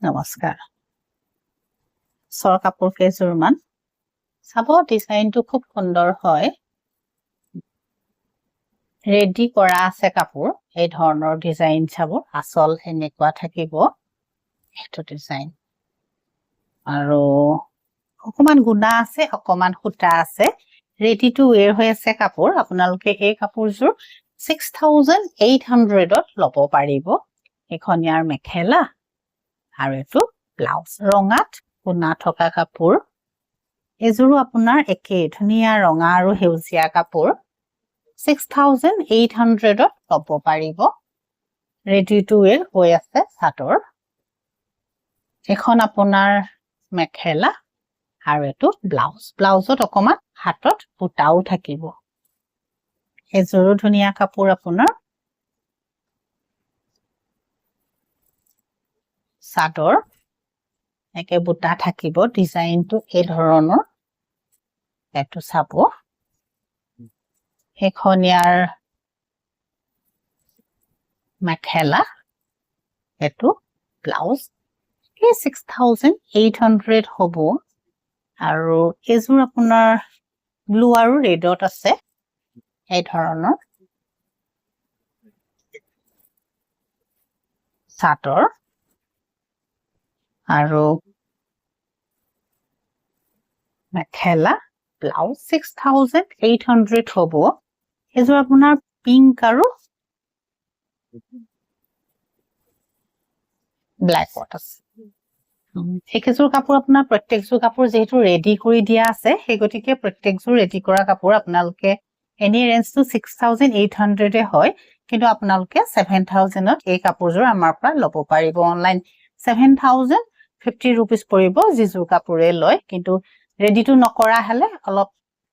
নমস্কাৰ সৰ কাপোৰ কেইযোৰমান চাব ডিজাইনটো খুব সুন্দৰ হয় ৰেডি কৰা আছে কাপোৰ এই ধৰণৰ ডিজাইন চাব আসল এনেকুৱা থাকিব এটো ডিজাইন আৰু অকমান গুণা আছে অকমান সুতা আছে ৰেডি টু ওয়্যাৰ হৈ আছে কাপোৰ আপোনালোকে এই কাপোৰযোৰ 6800 ত ল'ব পাৰিব এখনিয়াৰ মেখেলা আৰু এটো ব্লাউজ ৰঙাত গুণা থকা কাপোৰ এযোৰো আপোনাৰ একে ধুনিয়া ৰঙা আৰু হেউজিয়া কাপোৰ 6800 ত ল'ব পাৰিব ৰেডি টু ওয়্যাৰ হৈ আছে চাদৰ এখন আপোনাৰ মেখেলা আৰু এটো ব্লাউজত অকমান হাতত বুটাও থাকিব এযোৰো ধুনিয়া কাপোৰ আপোনাৰ চাদৰ একে বুটা থাকিব ডিজাইনটো এই ধৰণৰ এটো চাব এখনিয়াৰ মেখেলা এটো ব্লাউজ এই 6800 হ'ব আৰু এযোৰ আপোনাৰ ব্লু আৰু ৰেডত আছে এই ধৰণৰ চাদৰ আৰু মেখেলা ব্লাউজ 6800 হ'ব এযোৰ আপোনাৰ পিংক আৰু ব্ল্যাকত আছে একেযোৰ কাপোৰ আপোনাৰ প্ৰত্যেকযোৰ কাপোৰ যেহেতু ৰেডি কৰি দিয়া আছে সেই গতিকে প্ৰত্যেকযোৰ ৰেডি কৰা কাপোৰ আপোনালোকে এনি ৰেঞ্জটো 6800 এ হয় কিন্তু আপোনালোকে 7000 ত এই কাপোৰযোৰ আমাৰ পৰা ল'ব পাৰিব অনলাইন 7050 rupees পৰিব যিযোৰ কাপোৰে লয় কিন্তু ৰেডি টু নকৰা হলে অলপ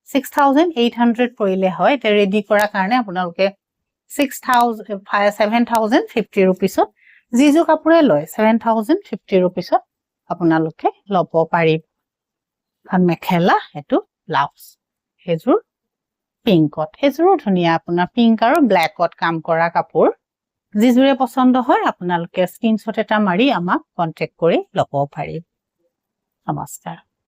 6800 পৰিলে হয় তে ৰেডি কৰা কাৰণে আপোনালোকে 7050 rupees ত যিযোৰ কাপোৰে লয় 7050 rupees ত আপোনালোকে ল'ব পাৰিব আৰু মেখেলা এটো ব্লাউজ এযোৰ পিংকত এযোৰো ধুনিয়া আপোনাৰ পিংক আৰু ব্ল্যাকত কাম কৰা কাপোৰ যিযোৰে পছন্দ হয় আপোনালোকে স্ক্ৰিনশ্বট এটা মাৰি আমাক কন্টাক্ট কৰি ল'ব পাৰিব নমস্কাৰ